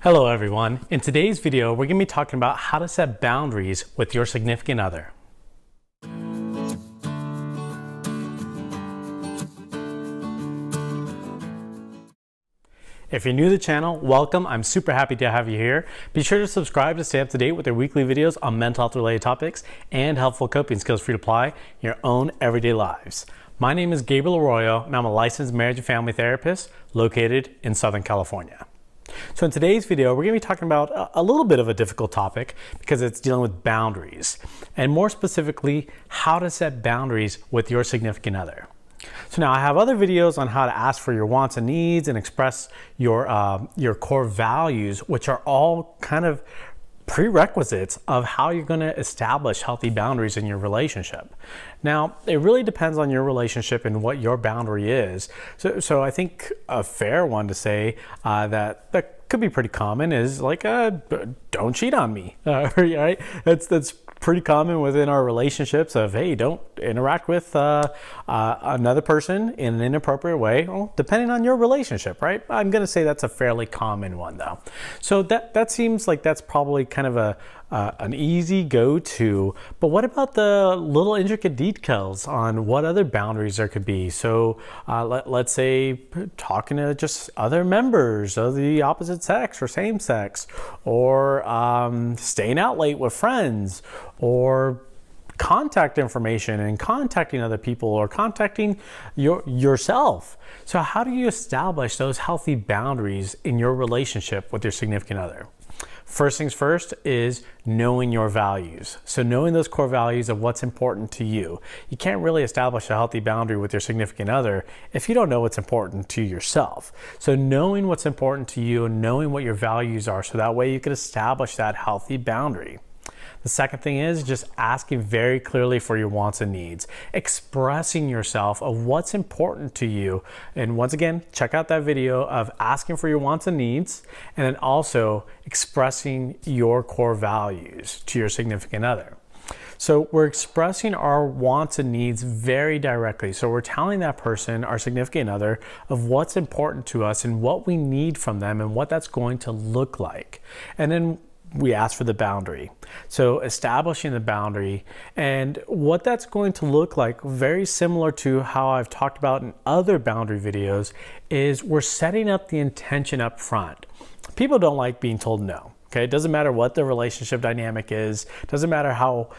Hello everyone. In today's video, we're going to be talking about how to set boundaries with your significant other. If you're new to the channel, welcome. I'm super happy to have you here. Be sure to subscribe to stay up to date with their weekly videos on mental health related topics and helpful coping skills for you to apply in your own everyday lives. My name is Gabriel Arroyo and I'm a licensed marriage and family therapist located in Southern California. So in today's video, we're going to be talking about a little bit of a difficult topic because it's dealing with boundaries, and more specifically, how to set boundaries with your significant other. So now I have other videos on how to ask for your wants and needs and express your core values, which are all kind of prerequisites of how you're going to establish healthy boundaries in your relationship. Now, it really depends on your relationship and what your boundary is. So I think a fair one to say that could be pretty common is like, don't cheat on me, right? That's pretty common within our relationships of, hey, don't interact with another person in an inappropriate way. Well, depending on your relationship, right? I'm going to say that's a fairly common one though. So that seems like that's probably kind of an easy go-to, but what about the little intricate details on what other boundaries there could be? So let's say talking to just other members of the opposite sex or same sex, or staying out late with friends, or contact information and contacting other people, or contacting yourself. So how do you establish those healthy boundaries in your relationship with your significant other? First things first is knowing your values. So knowing those core values of what's important to you. You can't really establish a healthy boundary with your significant other if you don't know what's important to yourself. So knowing what's important to you and knowing what your values are, so that way you can establish that healthy boundary. The second thing is just asking very clearly for your wants and needs, expressing yourself of what's important to you. And once again, check out that video of asking for your wants and needs, and then also expressing your core values to your significant other. So we're expressing our wants and needs very directly. So we're telling that person, our significant other, of what's important to us and what we need from them and what that's going to look like. And then we ask for the boundary. So establishing the boundary and what that's going to look like, very similar to how I've talked about in other boundary videos, is we're setting up the intention up front. People don't like being told no. Okay, it doesn't matter what the relationship dynamic is. It doesn't matter how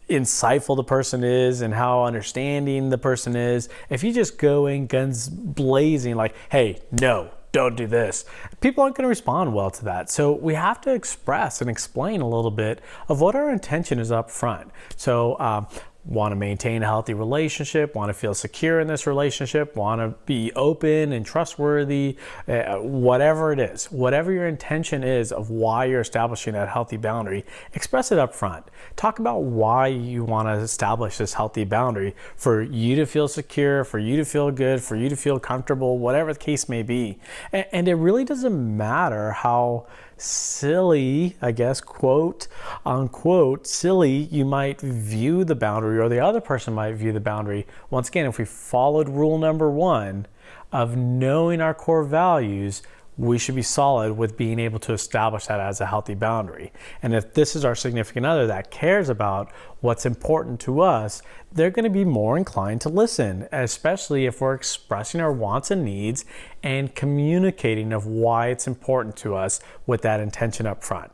insightful the person is and how understanding the person is. If you just go in guns blazing like, hey, no, don't do this, people aren't going to respond well to that. So we have to express and explain a little bit of what our intention is up front. So want to maintain a healthy relationship, want to feel secure in this relationship, want to be open and trustworthy, whatever it is, whatever your intention is of why you're establishing that healthy boundary, express it up front. Talk about why you want to establish this healthy boundary for you to feel secure, for you to feel good, for you to feel comfortable, whatever the case may be. And it really doesn't matter how silly, I guess, quote unquote, silly you might view the boundary or the other person might view the boundary. Once again, if we followed rule number one of knowing our core values, we should be solid with being able to establish that as a healthy boundary. And if this is our significant other that cares about what's important to us, they're going to be more inclined to listen, especially if we're expressing our wants and needs and communicating of why it's important to us with that intention up front.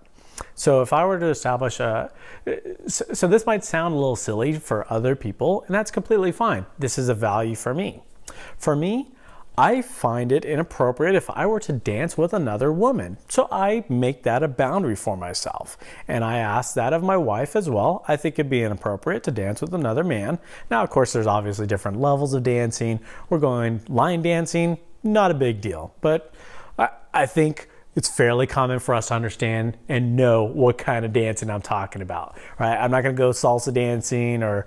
So if I were to establish so this might sound a little silly for other people, and that's completely fine. This is a value for me. For me, I find it inappropriate if I were to dance with another woman. So I make that a boundary for myself. And I ask that of my wife as well. I think it'd be inappropriate to dance with another man. Now, of course, there's obviously different levels of dancing. We're going line dancing, not a big deal. But I think it's fairly common for us to understand and know what kind of dancing I'm talking about, right? I'm not going to go salsa dancing or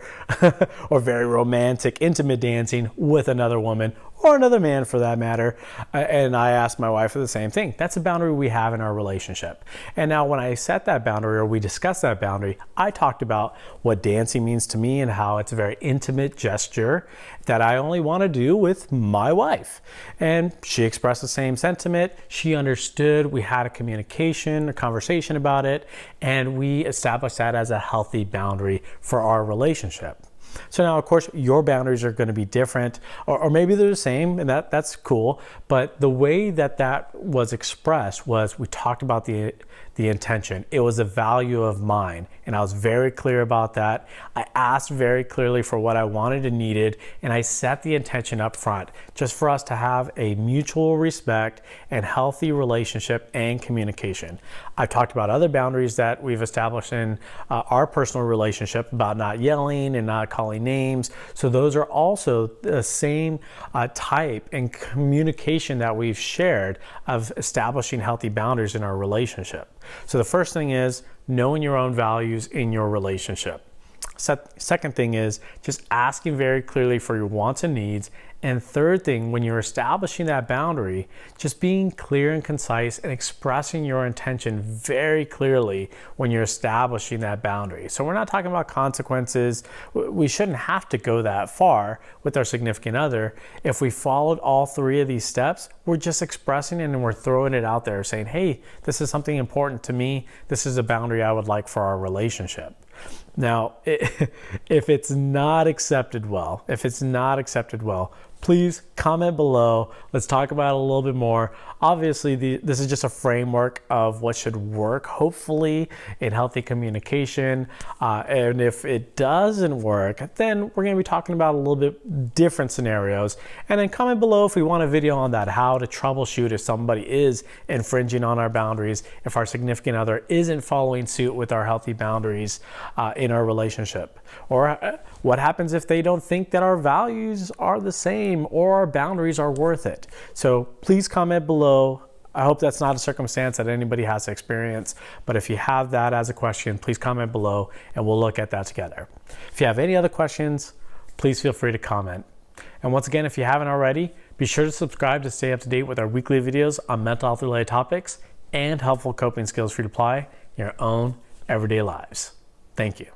or very romantic, intimate dancing with another woman or another man for that matter. And I asked my wife for the same thing. That's a boundary we have in our relationship. And now when I set that boundary, or we discussed that boundary, I talked about what dancing means to me and how it's a very intimate gesture that I only want to do with my wife. And she expressed the same sentiment. She understood. We had a conversation about it, and we established that as a healthy boundary for our relationship. So now, of course, your boundaries are going to be different, or maybe they're the same, and that's cool. But the way that was expressed was we talked about the intention. It was a value of mine, and I was very clear about that. I asked very clearly for what I wanted and needed, and I set the intention up front just for us to have a mutual respect and healthy relationship and communication. I've talked about other boundaries that we've established in our personal relationship about not yelling and not calling names. So those are also the same type and communication that we've shared of establishing healthy boundaries in our relationship. So the first thing is knowing your own values in your relationship. Second thing is just asking very clearly for your wants and needs. And third thing, when you're establishing that boundary, just being clear and concise and expressing your intention very clearly when you're establishing that boundary. So we're not talking about consequences. We shouldn't have to go that far with our significant other. If we followed all three of these steps, we're just expressing it and we're throwing it out there saying, hey, this is something important to me. This is a boundary I would like for our relationship. Now, if it's not accepted well, please comment below. Let's talk about it a little bit more. Obviously, this is just a framework of what should work, hopefully, in healthy communication. And if it doesn't work, then we're going to be talking about a little bit different scenarios. And then comment below if we want a video on that, how to troubleshoot if somebody is infringing on our boundaries, if our significant other isn't following suit with our healthy boundaries in our relationship. Or what happens if they don't think that our values are the same or our boundaries are worth it. So please comment below. I hope that's not a circumstance that anybody has to experience, but if you have that as a question, please comment below and we'll look at that together. If you have any other questions, please feel free to comment. And once again, if you haven't already, be sure to subscribe to stay up to date with our weekly videos on mental health related topics and helpful coping skills for you to apply in your own everyday lives. Thank you.